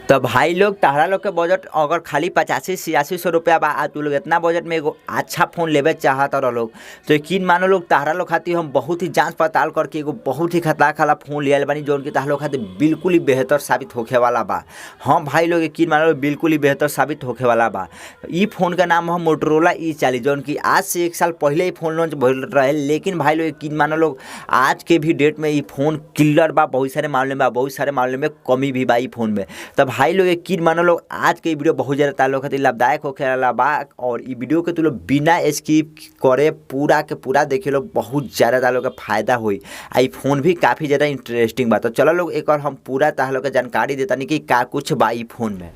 तो भाई लोग तहरा लोग के बजट अगर खाली 85-86 रुपया बा आ तू लोग इतना बजट में एगो अच्छा फ़ोन लेवे चाहत रह लोग तो यकीन मानो लोग तहरा लोग खातिर हम बहुत ही जांच पड़ताल करके एगो बहुत ही खतरनाक वाला फ़ोन लियल बानी जौन कि तहरा लोग खातिर बिल्कुल ही बेहतर साबित होखे वाला बा। हाँ भाई लोग यकीन मानो बिल्कुल ही बेहतर साबित होखे वाला बा। ई फ़ोन का नाम है मोटोरोला E40 जौन कि आज से 1 साल पहले ही फ़ोन लॉन्च भइल रहे, लेकिन भाई लोग यकीन मानो लोग आज के भी डेट में ई फ़ोन किलर बा। बहुत सारे मामले में बहुत सारे मामले में कमी भी बा ई फ़ोन में। तो भाई लोग यकीन मानो लोग आज के वीडियो बहुत ज़्यादा तार लोग खातिर लाभदायक होखे वाला बा और ई वीडियो के तू लोग बिना स्किप करे पूरा के पूरा देखे लोग बहुत ज़्यादा तार लोग के फायदा हुई। आई फोन भी काफ़ी ज़्यादा इंटरेस्टिंग बा। तो चलो लोग एक और हम पूरा तार लोग के जानकारी देता नहीं कि का कुछ बा ई फोन में।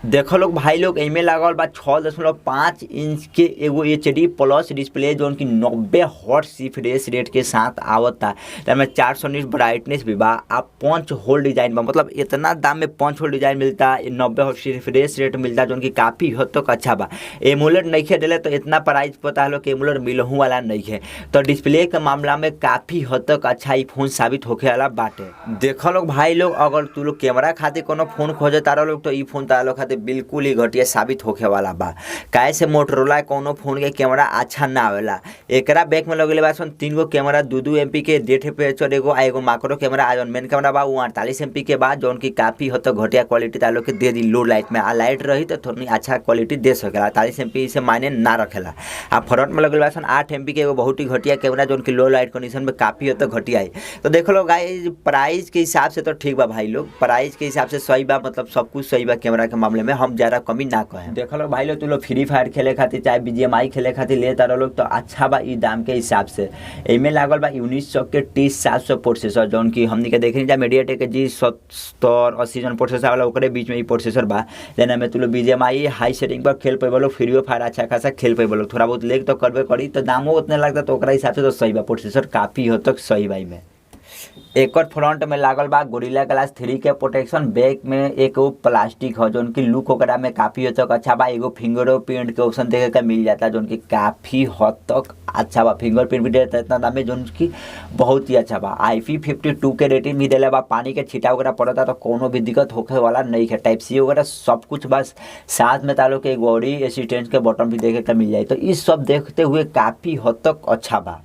देखो लोग भाई लोग एमे लागल बा 6.5 इंच के एगो HD प्लस डिस्प्ले जो कि 90 हर्ट्ज रिफ्रेश रेट के साथ आवता। में 419 ब्राइटनेस भी बा। आप पंच होल डिजाइन बा, मतलब इतना दाम में पंच होल डिजाइन मिलता, 90 हर्ट्ज रिफ्रेश रेट मिलता जो कि काफ़ी हद तक अच्छा बा। एमुलेट नहीं खे दिले तो इतना प्राइस पता है कि एमुलेट मिलहू वाला नहीं है। तो डिस्प्ले के मामला में काफ़ी हद तक अच्छा ई फोन साबित होखे वाला बाटे। देखो लोग भाई लोग अगर तू लोग कैमरा खातिर कोनो फोन खोजे तारा लोग तो ई फोन तारा लोग बिल्कुल ही घटिया साबित होखे वाला बा। काहे से मोटोरोला कोनो फोन के कैमरा अच्छा ना आवेला। एकरा बैक में लगले बा 3 गो कैमरा 2 MP के 1.5 एपर्चर एगो आ एगो मैक्रो कैमरा आ मेन कैमरा बा 48 MP के बाद जौन की काफ़ी हद तक घटिया क्वालिटी तालो के दे दी। लो लाइट में आ लाइट रही तो थोड़ी अच्छा क्वालिटी दे सकेला। 48 MP से मायने ना रखेला। आ फ्रंट में लगले बा 8 MP के एगो बहुत ही घटिया कैमरा जौन की लो लाइट कंडीशन में काफ़ी हद तक घटिया है। तो देखो लोग गाइस प्राइस के हिसाब से तो ठीक बा भाई लोग, प्राइस के हिसाब से सही बा, मतलब सब कुछ सही बा कैमरा के मामले में, हम ज़्यादा कमी ना कहें। देखो लोग भाई लोग तू लोग फ्री फायर खेले खातिर चाहे BGMI खेले खातिर ले तारा लोग तो अच्छा बा ई दाम के हिसाब से। एमे लागल बा 1900 के T700 प्रोसेसर जौन की हमनी के देखनी जा मीडियाटेक के G70-80 जौन प्रोसेसर वाला ओकरे बीच में ई प्रोसेसर बा। जेना में तू लोग BGMI हाई सेटिंग पर खेल पेबो लोग, फ्री फायर अच्छा खासा खेल पेबो लोग, थोड़ा बहुत लेग तो करबे करी तो दामो उतने लगता तो ओकरा हिसाब से तो सही बा। प्रोसेसर काफ़ी हद तक सही बा। में एक और फ्रंट में लागल बा गोरिल्ला ग्लास 3 के प्रोटेक्शन। बैक में एक प्लास्टिक हो जो उनकी लुक वगैरह में काफ़ी हद तक अच्छा बा। एगो फिंगरप्रिंट के ऑप्शन देखे का मिल जाता जो उनकी काफ़ी हद तक अच्छा बा। फिंगरप्रिंट भी देता इतना दाम में जो उनकी बहुत ही अच्छा बा। IP52 के रेटिंग भी दिले बा। पानी के छिटा वगैरह पड़ता तो कोनो भी दिक्कत होखे वाला नहीं है। टाइप-C वगैरह सब कुछ बस साथ में तालो के बॉडी असिस्टेंट के बटन भी देखे का मिल जाए। तो इस सब देखते हुए काफ़ी हद तक अच्छा बा।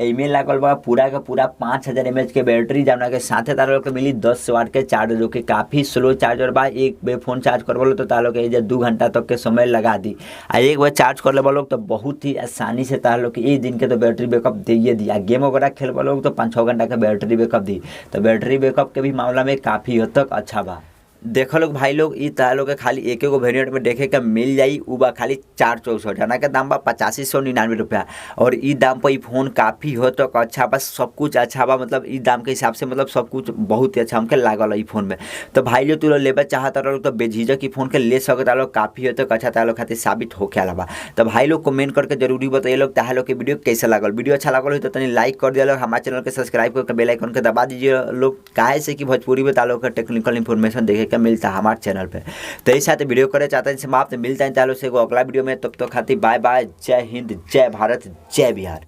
एमे लागल बा पूरा का पूरा 5000 mAh के बैटरी जौना के साथे तारा लोग के मिली 10 वाट के चार्जर जो कि काफ़ी स्लो चार्जर बा। एक बे फोन चार्ज करबो तो तारा लोग के 2 घंटा तक के समय लगा दी। आ एक बार चार्ज कर लेबो लोग तो बहुत ही आसानी से तारा लोग के 1 दिन के तो बैटरी बैकअप दे दिया। गेम वगैरह खेलबो लोग तो 5-6 घंटा के बैटरी बैकअप दी। तो बैटरी बैकअप के भी मामला में काफ़ी हद तक अच्छा बा। देखो लोग भाई लोग ई तारा लोग के खाली एक एगो वेरिएंट में देखे का मिल जाई उ बा खाली 464 जाना के दाम बा 8599 रुपया। और ई दाम पर ई फोन काफ़ी हो तक अच्छा बा, सब कुछ अच्छा बा, मतलब ई दाम के हिसाब से मतलब सब कुछ बहुत ही अच्छा हमके लागल है ई फोन में। तो भाई लोग तू लोग लेबे चाहता लोग तो बेझिझक ई फोन के ले सकता लोग, काफ़ी हो तक अच्छा तारा लोग खातिर साबित होके आला बा। तो भाई लोग कमेंट करके जरूरी बताइए लोग तारा लोग के वीडियो कैसे लागल। वीडियो अच्छा लागल हो तो तनी लाइक कर दिया लोग, हमारे चैनल के सब्सक्राइब करके बेल आइकन के दबा दीजिए लोग। काहे से कि भोजपुरी में तारा लोग का टेक्निकल इन्फॉर्मेशन देखे का मिलता है हमारे चैनल पे। तो इस साथ वीडियो करे चाहते हैं समाप्त, मिलता है तालो से अगला वीडियो में। तब तक खातिर बाय बाय। जय हिंद, जय भारत, जय बिहार।